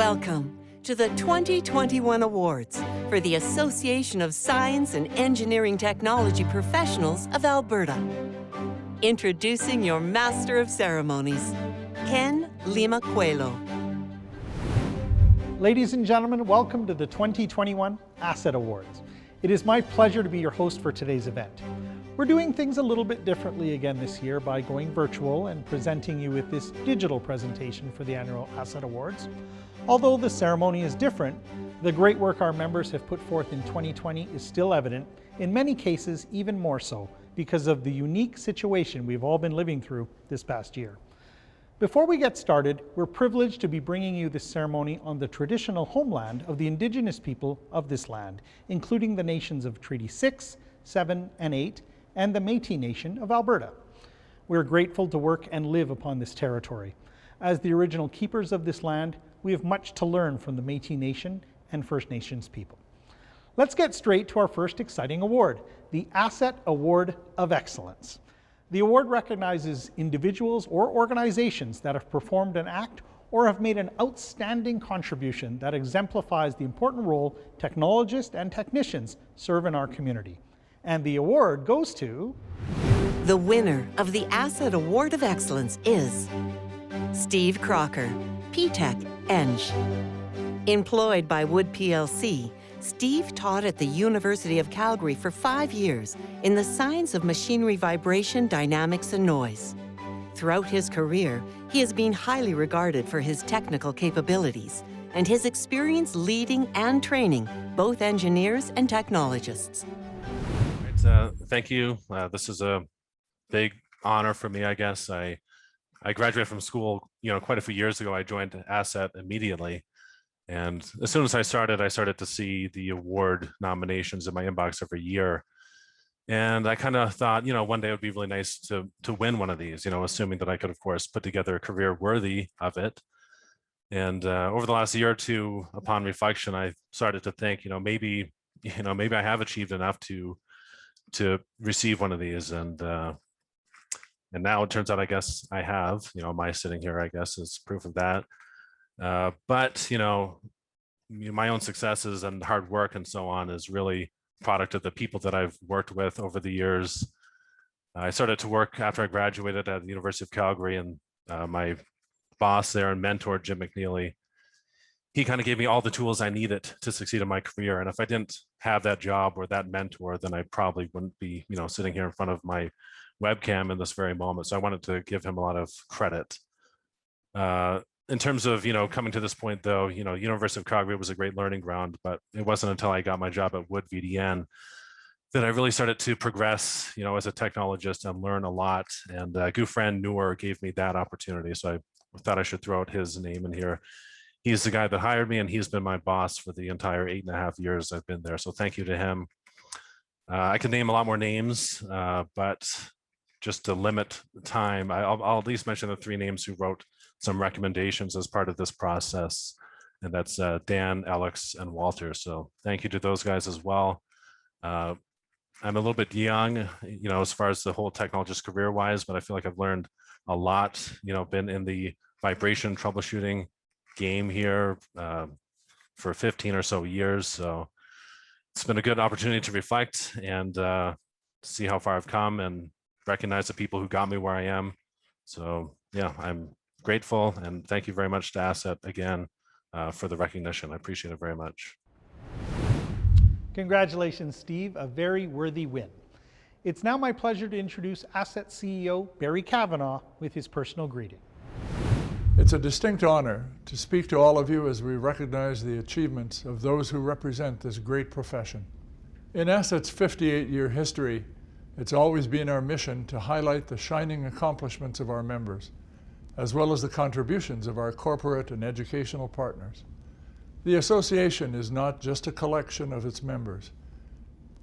Welcome to the 2021 Awards for the Association of Science and Engineering Technology Professionals of Alberta. Introducing your Master of Ceremonies, Ken Lima Coelho. Ladies and gentlemen, welcome to the 2021 ASET Awards. It is my pleasure to be your host for today's event. We're doing things a little bit differently again this year by going virtual and presenting you with this digital presentation for the annual ASET Awards. Although the ceremony is different, the great work our members have put forth in 2020 is still evident, in many cases even more so, because of the unique situation we've all been living through this past year. Before we get started, we're privileged to be bringing you this ceremony on the traditional homeland of the Indigenous people of this land, including the nations of Treaty 6, 7, and 8, and the Métis Nation of Alberta. We're grateful to work and live upon this territory. As the original keepers of this land, we have much to learn from the Métis Nation and First Nations people. Let's get straight to our first exciting award, the ASET Award of Excellence. The award recognizes individuals or organizations that have performed an act or have made an outstanding contribution that exemplifies the important role technologists and technicians serve in our community. And the award goes to... The winner of the ASET Award of Excellence is Steve Crocker, P-Tech Eng. Employed by Wood plc, Steve taught at the University of Calgary for 5 years in the science of machinery vibration, dynamics, and noise. Throughout his career, he has been highly regarded for his technical capabilities and his experience leading and training both engineers and technologists. Thank you. This is a big honor for me, I guess. I graduated from school, quite a few years ago. I joined ASET immediately. And as soon as I started to see the award nominations in my inbox every year. And I kind of thought, one day it would be really nice to win one of these, assuming that I could, of course, put together a career worthy of it. And over the last year or two, upon reflection, I started to think, maybe I have achieved enough to receive one of these. And now it turns out, I guess I have, my sitting here, I guess, is proof of that. But my own successes and hard work and so on is really a product of the people that I've worked with over the years. I started to work after I graduated at the University of Calgary, and my boss there and mentor, Jim McNeely, he kind of gave me all the tools I needed to succeed in my career. And if I didn't have that job or that mentor, then I probably wouldn't be, sitting here in front of my webcam in this very moment. So I wanted to give him a lot of credit. In terms of, coming to this point, though, University of Calgary was a great learning ground, but it wasn't until I got my job at Wood VDN that I really started to progress, as a technologist and learn a lot. And Gufran Noor gave me that opportunity. So I thought I should throw out his name in here. He's the guy that hired me, and he's been my boss for the entire 8.5 years I've been there. So thank you to him. I could name a lot more names, but just to limit the time, I'll at least mention the 3 names who wrote some recommendations as part of this process. And that's Dan, Alex, and Walter. So thank you to those guys as well. I'm a little bit young, as far as the whole technologist career-wise, but I feel like I've learned a lot, been in the vibration troubleshooting game here for 15 or so years. So it's been a good opportunity to reflect and see how far I've come and recognize the people who got me where I am. So yeah, I'm grateful, and thank you very much to ASET again for the recognition. I appreciate it very much. Congratulations, Steve, a very worthy win. It's now my pleasure to introduce ASET CEO Barry Kavanagh with his personal greeting. It's a distinct honor to speak to all of you as we recognize the achievements of those who represent this great profession. In ASET's 58-year history, it's always been our mission to highlight the shining accomplishments of our members, as well as the contributions of our corporate and educational partners. The association is not just a collection of its members,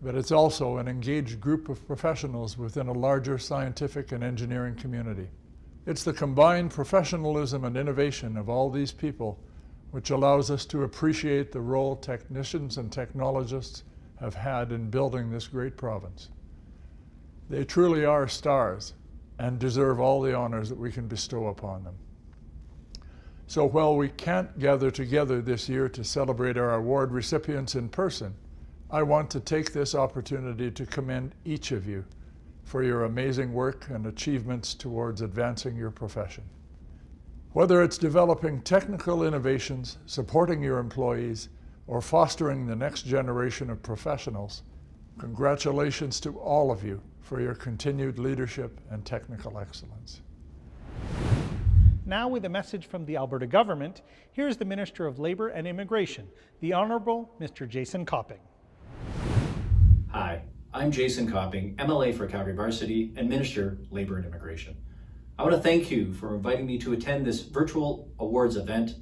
but it's also an engaged group of professionals within a larger scientific and engineering community. It's the combined professionalism and innovation of all these people which allows us to appreciate the role technicians and technologists have had in building this great province. They truly are stars and deserve all the honors that we can bestow upon them. So while we can't gather together this year to celebrate our award recipients in person, I want to take this opportunity to commend each of you for your amazing work and achievements towards advancing your profession. Whether it's developing technical innovations, supporting your employees, or fostering the next generation of professionals, congratulations to all of you for your continued leadership and technical excellence. Now, with a message from the Alberta government, here's the Minister of Labour and Immigration, the Honourable Mr. Jason Copping. Hi, I'm Jason Copping, MLA for Calgary Varsity and Minister, Labour and Immigration. I want to thank you for inviting me to attend this virtual awards event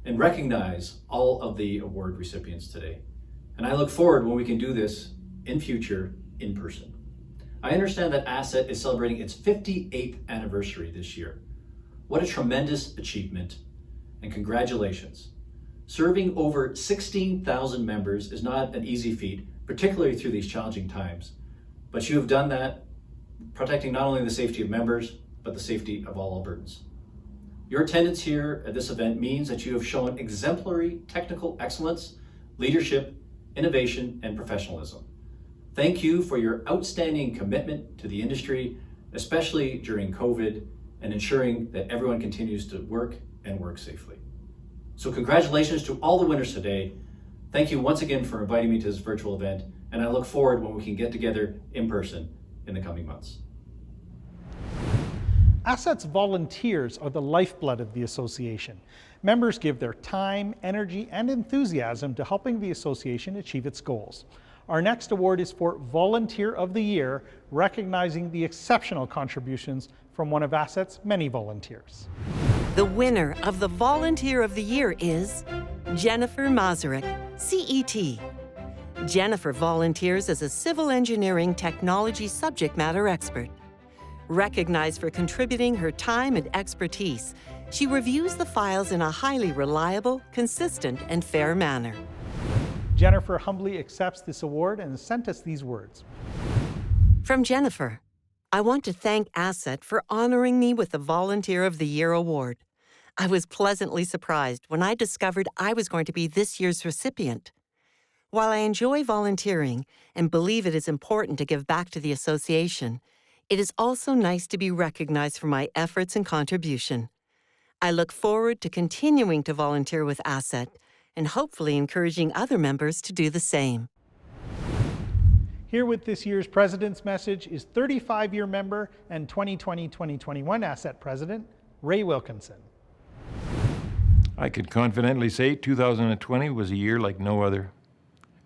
and recognize all of the award recipients today. And I look forward when we can do this in future in person. I understand that ASET is celebrating its 58th anniversary this year. What a tremendous achievement, and congratulations. Serving over 16,000 members is not an easy feat, particularly through these challenging times. But you have done that, protecting not only the safety of members, but the safety of all Albertans. Your attendance here at this event means that you have shown exemplary technical excellence, leadership, innovation, and professionalism. Thank you for your outstanding commitment to the industry, especially during COVID, and ensuring that everyone continues to work and work safely. So congratulations to all the winners today. Thank you once again for inviting me to this virtual event, and I look forward when we can get together in person in the coming months. ASET's volunteers are the lifeblood of the association. Members give their time, energy, and enthusiasm to helping the association achieve its goals. Our next award is for Volunteer of the Year, recognizing the exceptional contributions from one of ASET's many volunteers. The winner of the Volunteer of the Year is Jennifer Mazurek, CET. Jennifer volunteers as a civil engineering technology subject matter expert. Recognized for contributing her time and expertise, she reviews the files in a highly reliable, consistent, and fair manner. Jennifer humbly accepts this award and sent us these words. From Jennifer, I want to thank ASET for honoring me with the Volunteer of the Year award. I was pleasantly surprised when I discovered I was going to be this year's recipient. While I enjoy volunteering and believe it is important to give back to the association, it is also nice to be recognized for my efforts and contribution. I look forward to continuing to volunteer with ASET and hopefully encouraging other members to do the same. Here with this year's President's Message is 35-year member and 2020-2021 ASET President, Ray Wilkinson. I could confidently say 2020 was a year like no other.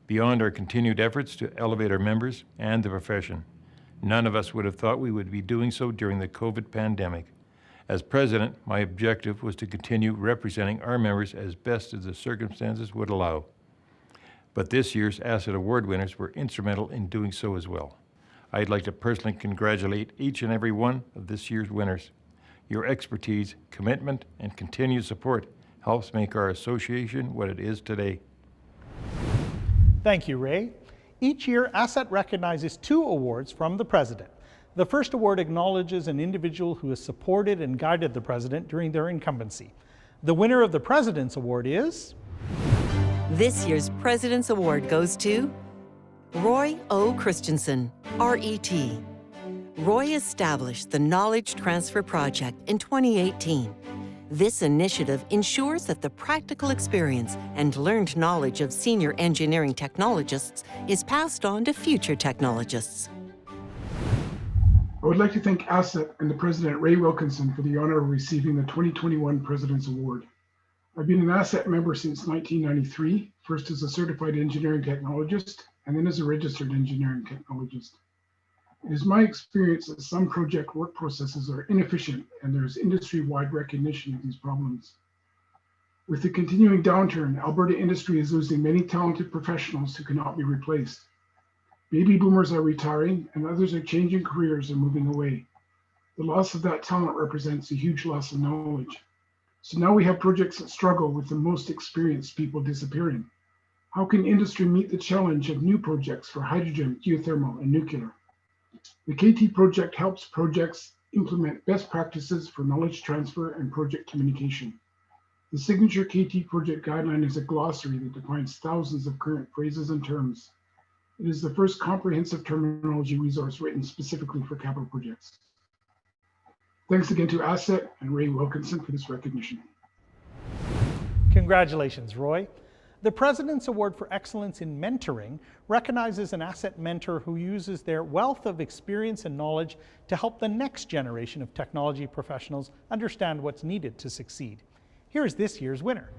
Beyond our continued efforts to elevate our members and the profession, none of us would have thought we would be doing so during the COVID pandemic. As president, my objective was to continue representing our members as best as the circumstances would allow. But this year's ASET Award winners were instrumental in doing so as well. I'd like to personally congratulate each and every one of this year's winners. Your expertise, commitment, and continued support helps make our association what it is today. Thank you, Ray. Each year, ASET recognizes 2 awards from the President. The first award acknowledges an individual who has supported and guided the President during their incumbency. The winner of the President's Award is... This year's President's Award goes to Roy O. Christensen, RET. Roy established the Knowledge Transfer Project in 2018. This initiative ensures that the practical experience and learned knowledge of senior engineering technologists is passed on to future technologists. I would like to thank ASET and the President, Ray Wilkinson, for the honor of receiving the 2021 President's Award. I've been an ASET member since 1993, first as a certified engineering technologist, and then as a registered engineering technologist. It is my experience that some project work processes are inefficient, and there is industry-wide recognition of these problems. With the continuing downturn, Alberta industry is losing many talented professionals who cannot be replaced. Baby boomers are retiring, and others are changing careers or moving away. The loss of that talent represents a huge loss of knowledge. So now we have projects that struggle with the most experienced people disappearing. How can industry meet the challenge of new projects for hydrogen, geothermal, and nuclear? The KT project helps projects implement best practices for knowledge transfer and project communication. The signature KT project guideline is a glossary that defines thousands of current phrases and terms. It is the first comprehensive terminology resource written specifically for capital projects. Thanks again to ASET and Ray Wilkinson for this recognition. Congratulations, Roy. The President's Award for Excellence in Mentoring recognizes an ASET mentor who uses their wealth of experience and knowledge to help the next generation of technology professionals understand what's needed to succeed. Here's this year's winner.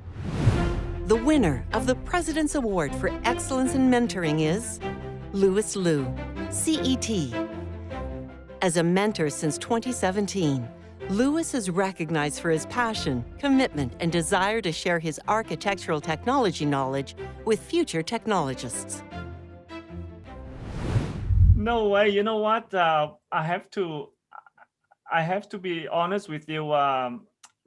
The winner of the President's Award for Excellence in Mentoring is Louis Liu, CET. As a mentor since 2017, Louis is recognized for his passion, commitment, and desire to share his architectural technology knowledge with future technologists. No way. You know what? I have to be honest with you.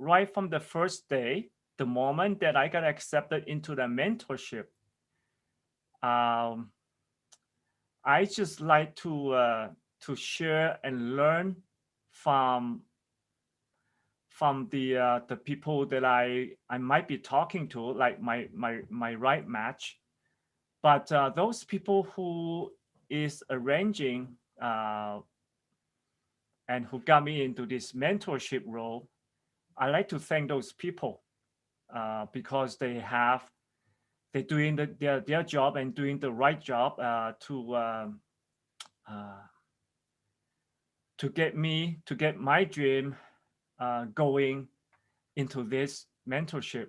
Right from the first day, the moment that I got accepted into the mentorship, I just like to share and learn from the people that I might be talking to, like my right match. But those people who is arranging and who got me into this mentorship role, I like to thank those people because they're doing their job and doing the right job to get my dream going into this mentorship.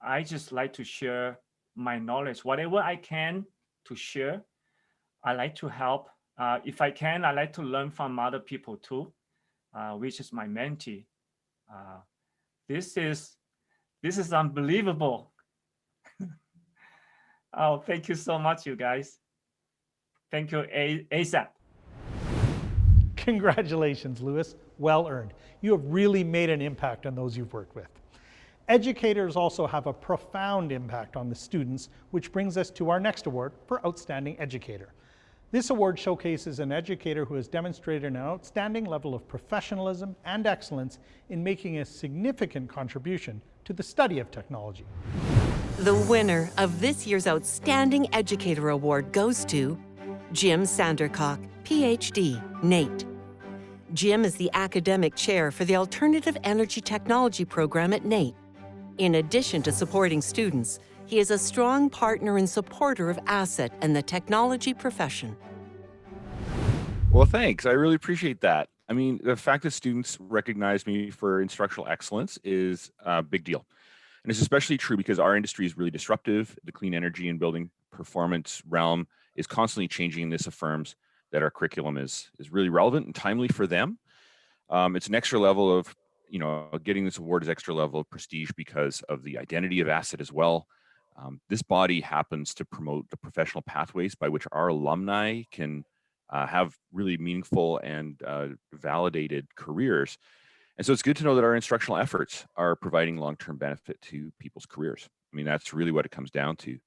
I just like to share my knowledge, whatever I can to share. I like to help. If I can, I like to learn from other people too, which is my mentee. This is unbelievable. Oh, thank you so much, you guys. Thank you, ASET. Congratulations, Louis. Well earned. You have really made an impact on those you've worked with. Educators also have a profound impact on the students, which brings us to our next award for Outstanding Educator. This award showcases an educator who has demonstrated an outstanding level of professionalism and excellence in making a significant contribution to the study of technology. The winner of this year's Outstanding Educator Award goes to Jim Sandercock, PhD, NATE. Jim is the academic chair for the Alternative Energy Technology program at NATE. In addition to supporting students, he is a strong partner and supporter of ASET and the technology profession. Well, thanks. I really appreciate that. I mean, the fact that students recognize me for instructional excellence is a big deal. And it's especially true because our industry is really disruptive. The clean energy and building performance realm is constantly changing. This affirms that our curriculum is really relevant and timely for them. It's an extra level of, getting this award is extra level of prestige because of the identity of ASET as well. This body happens to promote the professional pathways by which our alumni can have really meaningful and validated careers. And so it's good to know that our instructional efforts are providing long-term benefit to people's careers. I mean, that's really what it comes down to.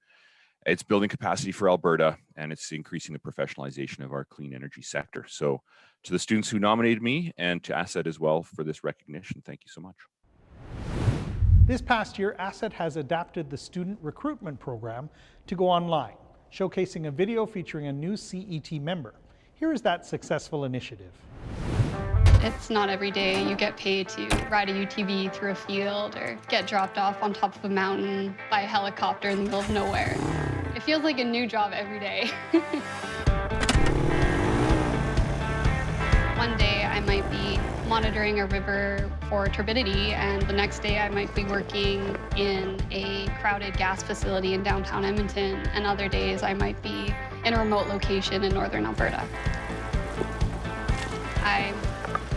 It's building capacity for Alberta, and it's increasing the professionalization of our clean energy sector. So to the students who nominated me and to ASET as well for this recognition, thank you so much. This past year, ASET has adapted the student recruitment program to go online, showcasing a video featuring a new CET member. Here is that successful initiative. It's not every day you get paid to ride a UTV through a field or get dropped off on top of a mountain by a helicopter in the middle of nowhere. It feels like a new job every day. One day I might be monitoring a river for turbidity, and the next day I might be working in a crowded gas facility in downtown Edmonton, and other days I might be in a remote location in northern Alberta. I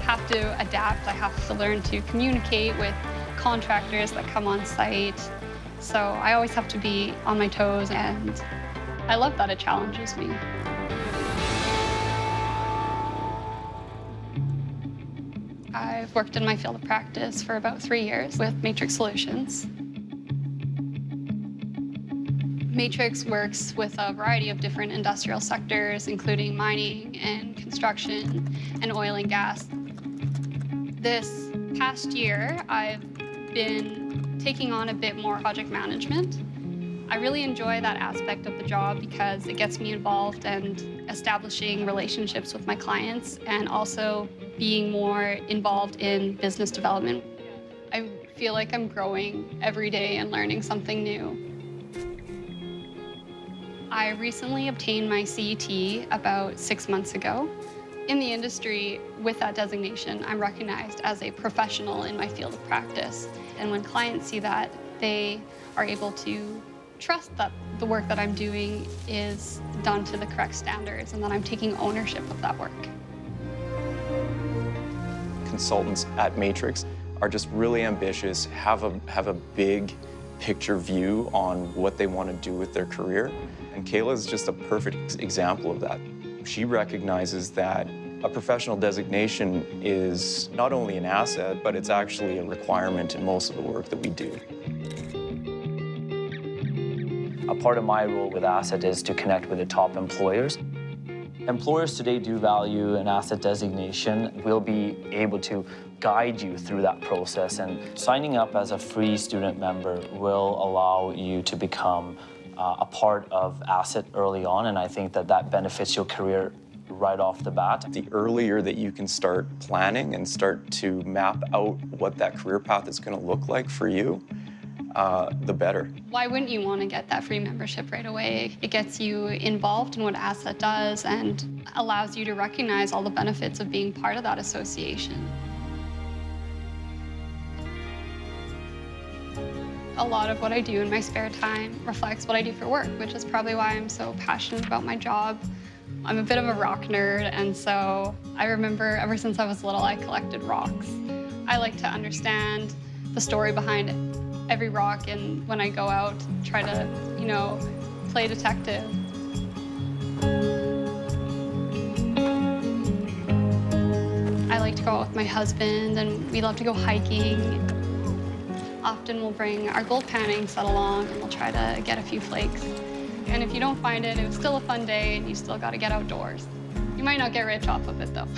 have to adapt. I have to learn to communicate with contractors that come on site. So I always have to be on my toes, and I love that it challenges me. I've worked in my field of practice for about 3 years with Matrix Solutions. Matrix works with a variety of different industrial sectors, including mining and construction and oil and gas. This past year, I've been taking on a bit more project management. I really enjoy that aspect of the job because it gets me involved and establishing relationships with my clients and also being more involved in business development. I feel like I'm growing every day and learning something new. I recently obtained my CET about 6 months ago. In the industry, with that designation, I'm recognized as a professional in my field of practice. And when clients see that, they are able to trust that the work that I'm doing is done to the correct standards and that I'm taking ownership of that work. Consultants at Matrix are just really ambitious, have a big picture view on what they want to do with their career. And Kayla is just a perfect example of that. She recognizes that a professional designation is not only an asset, but it's actually a requirement in most of the work that we do. A part of my role with ASET is to connect with the top employers. Employers today do value an asset designation. We'll be able to guide you through that process, and signing up as a free student member will allow you to become a part of ASET early on, and I think that that benefits your career right off the bat. The earlier that you can start planning and start to map out what that career path is going to look like for you, the better. Why wouldn't you want to get that free membership right away? It gets you involved in what ASET does and allows you to recognize all the benefits of being part of that association. A lot of what I do in my spare time reflects what I do for work, which is probably why I'm so passionate about my job. I'm a bit of a rock nerd, and so I remember ever since I was little, I collected rocks. I like to understand the story behind every rock, and when I go out, try to, play detective. I like to go out with my husband, and we love to go hiking. Often we'll bring our gold panning set along, and we'll try to get a few flakes. And if you don't find it, it was still a fun day, and you still got to get outdoors. You might not get rich off of it, though.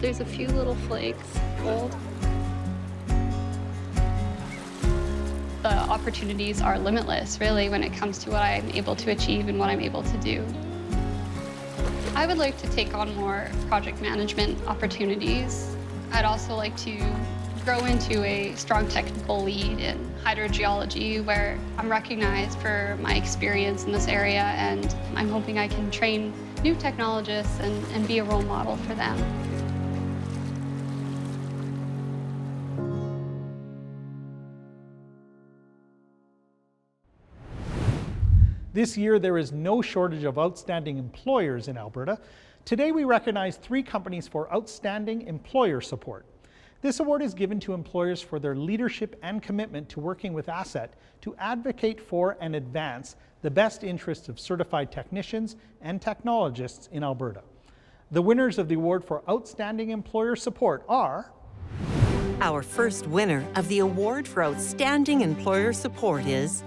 There's a few little flakes, gold. The opportunities are limitless, really, when it comes to what I'm able to achieve and what I'm able to do. I would like to take on more project management opportunities. I'd also like to grow into a strong technical lead in hydrogeology, where I'm recognized for my experience in this area, and I'm hoping I can train new technologists and be a role model for them. This year, there is no shortage of outstanding employers in Alberta. Today, we recognize 3 companies for outstanding employer support. This award is given to employers for their leadership and commitment to working with ASET to advocate for and advance the best interests of certified technicians and technologists in Alberta. The winners of the award for outstanding employer support are... Our first winner of the award for outstanding employer support is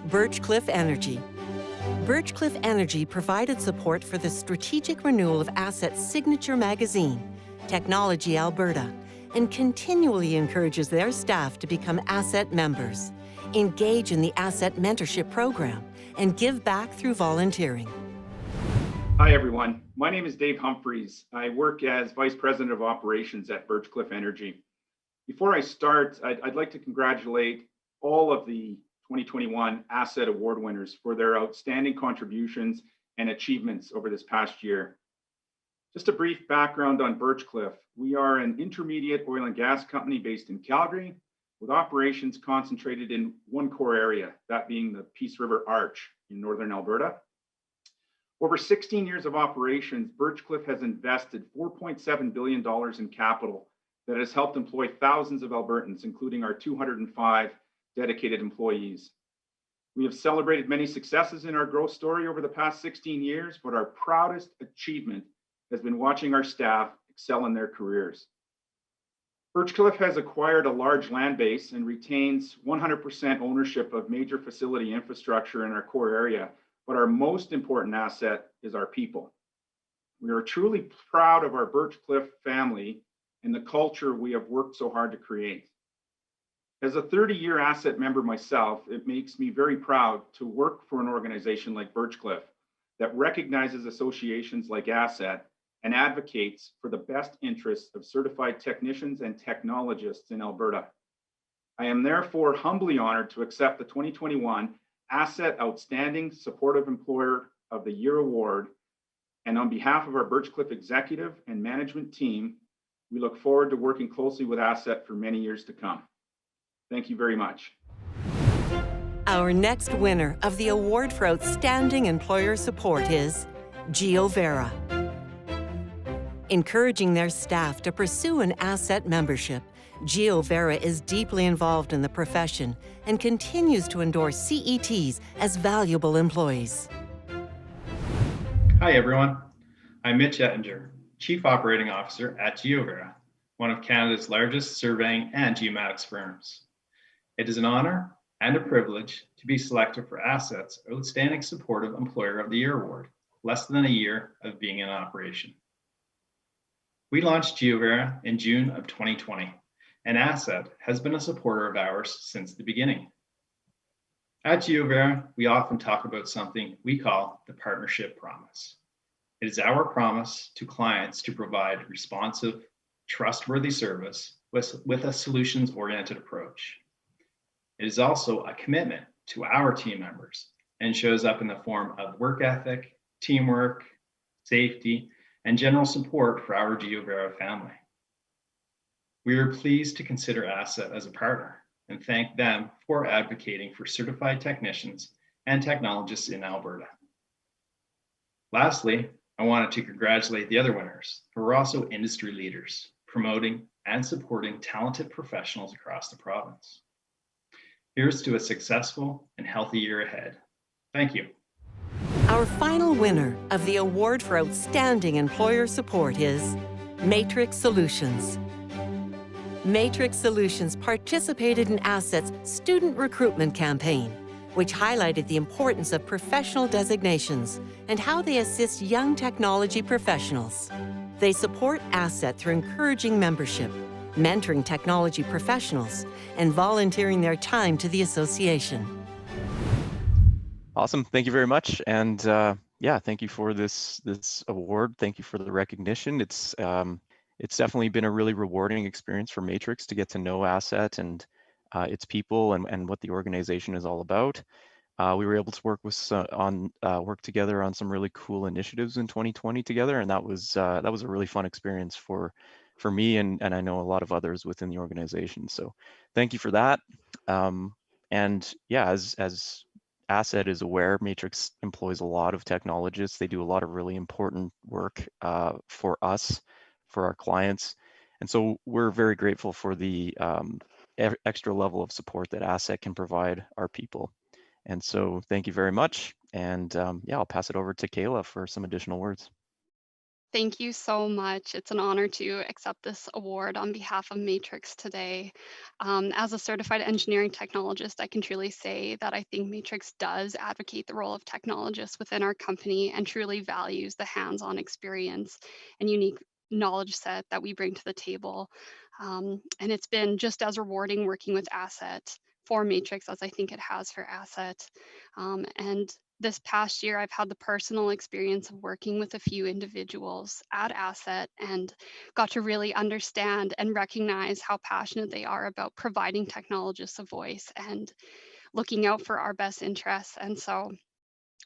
Birchcliff Energy. Birchcliff Energy provided support for the strategic renewal of ASET's signature magazine, Technology Alberta, and continually encourages their staff to become ASET members, engage in the ASET mentorship program, and give back through volunteering. Hi everyone, my name is Dave Humphreys. I work as Vice President of Operations at Birchcliff Energy. Before I start, I'd like to congratulate all of the 2021 ASET Award winners for their outstanding contributions and achievements over this past year. Just a brief background on Birchcliff. We are an intermediate oil and gas company based in Calgary, with operations concentrated in one core area, that being the Peace River Arch in northern Alberta. Over 16 years of operations, Birchcliff has invested $4.7 billion in capital that has helped employ thousands of Albertans, including our 205 dedicated employees. We have celebrated many successes in our growth story over the past 16 years, but our proudest achievement has been watching our staff excel in their careers. Birchcliff has acquired a large land base and retains 100% ownership of major facility infrastructure in our core area, but our most important asset is our people. We are truly proud of our Birchcliff family and the culture we have worked so hard to create. As a 30-year ASET member myself, it makes me very proud to work for an organization like Birchcliff that recognizes associations like ASET and advocates for the best interests of certified technicians and technologists in Alberta. I am therefore humbly honored to accept the 2021 ASET Outstanding Supportive Employer of the Year Award. And on behalf of our Birchcliff executive and management team, we look forward to working closely with ASET for many years to come. Thank you very much. Our next winner of the Award for Outstanding Employer Support is GeoVerra. Encouraging their staff to pursue an ASET membership, GeoVerra is deeply involved in the profession and continues to endorse CETs as valuable employees. Hi everyone, I'm Mitch Ettinger, Chief Operating Officer at GeoVerra, one of Canada's largest surveying and geomatics firms. It is an honor and a privilege to be selected for ASET's Outstanding Supportive Employer of the Year Award, less than a year of being in operation. We launched GeoVerra in June of 2020, and ASET has been a supporter of ours since the beginning. At GeoVerra, we often talk about something we call the partnership promise. It is our promise to clients to provide responsive, trustworthy service with a solutions-oriented approach. It is also a commitment to our team members and shows up in the form of work ethic, teamwork, safety, and general support for our GeoVerra family. We are pleased to consider ASET as a partner and thank them for advocating for certified technicians and technologists in Alberta. Lastly, I wanted to congratulate the other winners who are also industry leaders, promoting and supporting talented professionals across the province. Here's to a successful and healthy year ahead. Thank you. Our final winner of the Award for Outstanding Employer Support is Matrix Solutions. Matrix Solutions participated in ASET's student recruitment campaign, which highlighted the importance of professional designations and how they assist young technology professionals. They support ASET through encouraging membership, mentoring technology professionals, and volunteering their time to the association. Awesome. Thank you very much. And yeah, thank you for this award. Thank you for the recognition. It's definitely been a really rewarding experience for Matrix to get to know ASET and its people and what the organization is all about. We were able to work together on some really cool initiatives in 2020 together, and that was a really fun experience for me and I know a lot of others within the organization. So thank you for that. And yeah, as ASET is aware, Matrix employs a lot of technologists. They do a lot of really important work for us, for our clients. And so we're very grateful for the extra level of support that ASET can provide our people. And so thank you very much. And yeah, I'll pass it over to Kayla for some additional words. Thank you so much. It's an honor to accept this award on behalf of Matrix today. As a certified engineering technologist, I can truly say that I think Matrix does advocate the role of technologists within our company and truly values the hands-on experience and unique knowledge set that we bring to the table. And it's been just as rewarding working with ASET for Matrix as I think it has for ASET. And this past year, I've had the personal experience of working with a few individuals at ASET and got to really understand and recognize how passionate they are about providing technologists a voice and looking out for our best interests. And so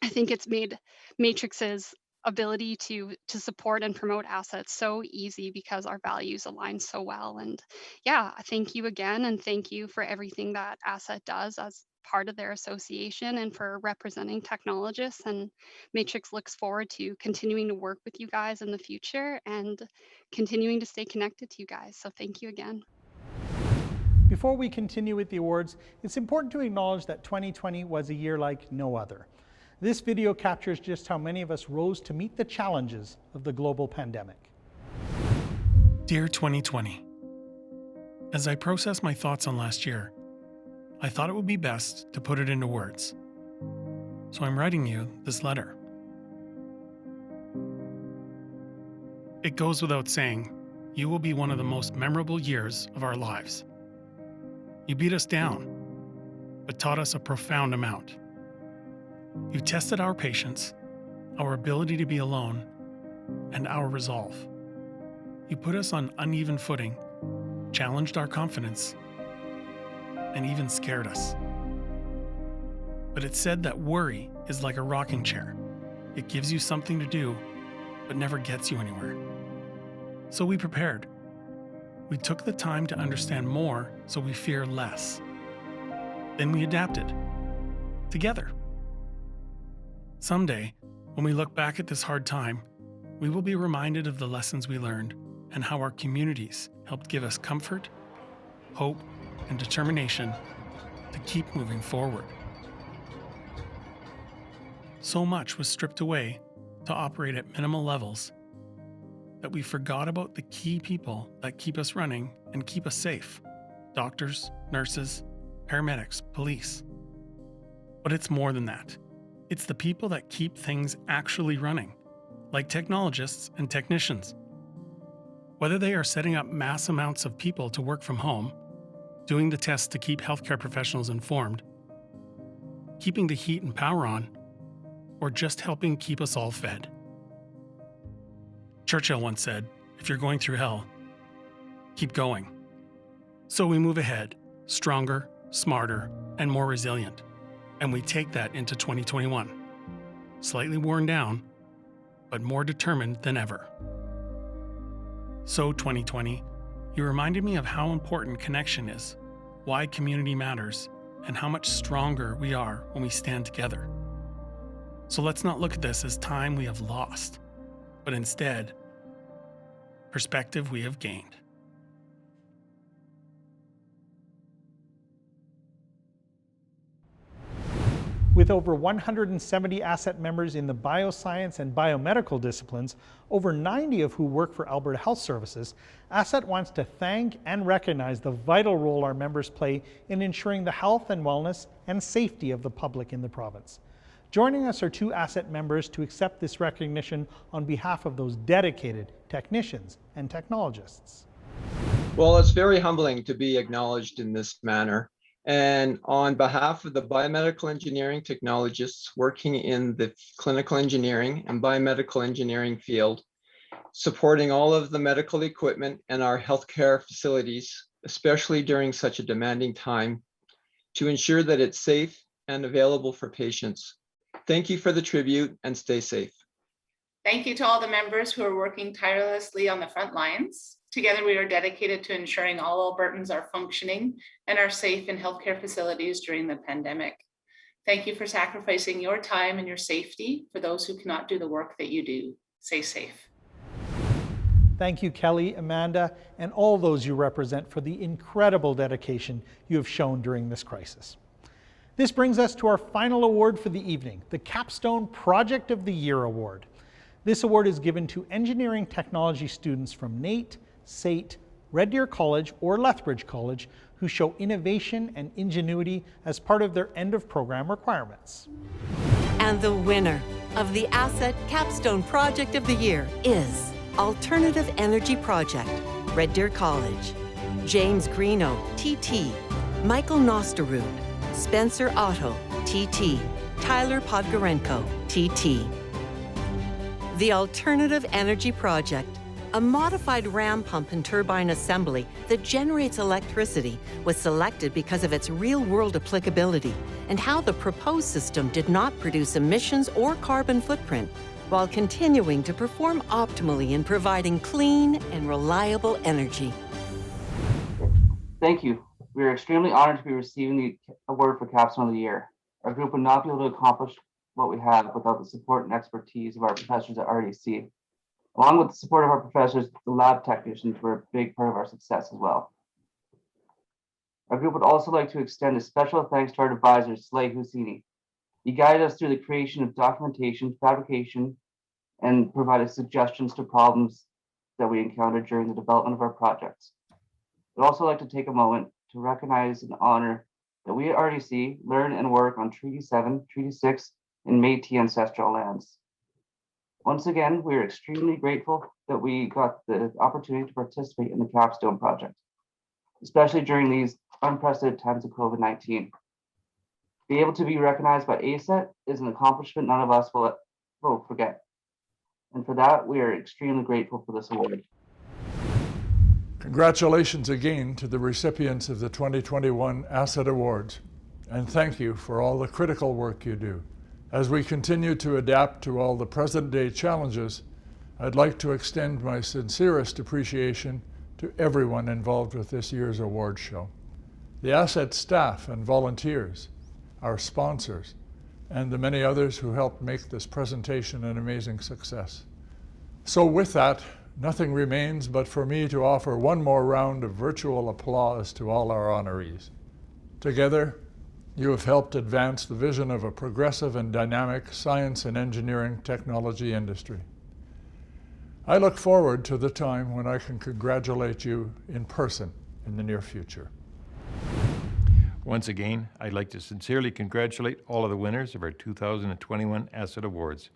I think it's made Matrix's ability to support and promote ASET so easy because our values align so well. And yeah, thank you again, and thank you for everything that ASET does as part of their association and for representing technologists. And Matrix looks forward to continuing to work with you guys in the future and continuing to stay connected to you guys. So thank you again. Before we continue with the awards, it's important to acknowledge that 2020 was a year like no other. This video captures just how many of us rose to meet the challenges of the global pandemic. Dear 2020, as I process my thoughts on last year, I thought it would be best to put it into words. So I'm writing you this letter. It goes without saying, you will be one of the most memorable years of our lives. You beat us down, but taught us a profound amount. You tested our patience, our ability to be alone, and our resolve. You put us on uneven footing, challenged our confidence, and even scared us. But it's said that worry is like a rocking chair. It gives you something to do, but never gets you anywhere. So we prepared. We took the time to understand more so we fear less. Then we adapted. Together. Someday, when we look back at this hard time, we will be reminded of the lessons we learned and how our communities helped give us comfort, hope, and determination to keep moving forward. So much was stripped away to operate at minimal levels that we forgot about the key people that keep us running and keep us safe: doctors, nurses, paramedics, police. But it's more than that. It's the people that keep things actually running, like technologists and technicians. Whether they are setting up mass amounts of people to work from home, doing the tests to keep healthcare professionals informed, keeping the heat and power on, or just helping keep us all fed. Churchill once said, if you're going through hell, keep going. So we move ahead, stronger, smarter, and more resilient. And we take that into 2021. Slightly worn down, but more determined than ever. So 2020, you reminded me of how important connection is, why community matters, and how much stronger we are when we stand together. So let's not look at this as time we have lost, but instead, perspective we have gained. With over 170 ASET members in the bioscience and biomedical disciplines, over 90 of who work for Alberta Health Services, ASET wants to thank and recognize the vital role our members play in ensuring the health and wellness and safety of the public in the province. Joining us are two ASET members to accept this recognition on behalf of those dedicated technicians and technologists. Well, it's very humbling to be acknowledged in this manner. And on behalf of the biomedical engineering technologists working in the clinical engineering and biomedical engineering field, supporting all of the medical equipment and our healthcare facilities, especially during such a demanding time, to ensure that it's safe and available for patients. Thank you for the tribute and stay safe. Thank you to all the members who are working tirelessly on the front lines. Together, we are dedicated to ensuring all Albertans are functioning and are safe in healthcare facilities during the pandemic. Thank you for sacrificing your time and your safety for those who cannot do the work that you do. Stay safe. Thank you, Kelly, Amanda, and all those you represent for the incredible dedication you have shown during this crisis. This brings us to our final award for the evening, the Capstone Project of the Year Award. This award is given to engineering technology students from NAIT, SAIT, Red Deer College, or Lethbridge College who show innovation and ingenuity as part of their end-of-program requirements. And the winner of the ASET Capstone Project of the Year is Alternative Energy Project, Red Deer College. James Greeno, TT. Michael Nosterud, Spencer Otto, TT. Tyler Podgorenko, TT. The Alternative Energy Project, a modified ram pump and turbine assembly that generates electricity, was selected because of its real-world applicability and how the proposed system did not produce emissions or carbon footprint, while continuing to perform optimally in providing clean and reliable energy. Thank you. We are extremely honored to be receiving the award for Capstone of the Year. Our group would not be able to accomplish what we have without the support and expertise of our professors at RDC. Along with the support of our professors, the lab technicians were a big part of our success as well. Our group would also like to extend a special thanks to our advisor, Slay Husseini. He guided us through the creation of documentation, fabrication, and provided suggestions to problems that we encountered during the development of our projects. I'd also like to take a moment to recognize and honor that we at RDC learn and work on Treaty 7, Treaty 6, and Métis ancestral lands. Once again, we are extremely grateful that we got the opportunity to participate in the Capstone Project, especially during these unprecedented times of COVID-19. Be able to be recognized by ASET is an accomplishment none of us will forget. And for that, we are extremely grateful for this award. Congratulations again to the recipients of the 2021 ASET Awards, and thank you for all the critical work you do. As we continue to adapt to all the present-day challenges, I'd like to extend my sincerest appreciation to everyone involved with this year's award show. The ASET staff and volunteers, our sponsors, and the many others who helped make this presentation an amazing success. So with that, nothing remains but for me to offer one more round of virtual applause to all our honorees. Together, you have helped advance the vision of a progressive and dynamic science and engineering technology industry. I look forward to the time when I can congratulate you in person in the near future. Once again, I'd like to sincerely congratulate all of the winners of our 2021 ASET Awards.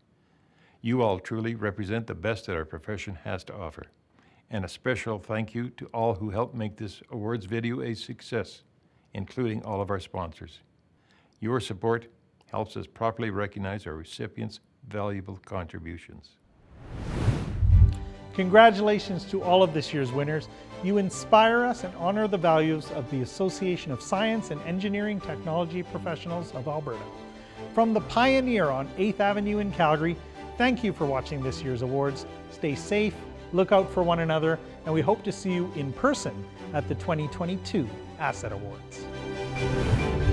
You all truly represent the best that our profession has to offer. And a special thank you to all who helped make this awards video a success, including all of our sponsors. Your support helps us properly recognize our recipients' valuable contributions. Congratulations to all of this year's winners. You inspire us and honor the values of the Association of Science and Engineering Technology Professionals of Alberta. From the Pioneer on 8th Avenue in Calgary, thank you for watching this year's awards. Stay safe, look out for one another, and we hope to see you in person at the 2022 ASET Awards.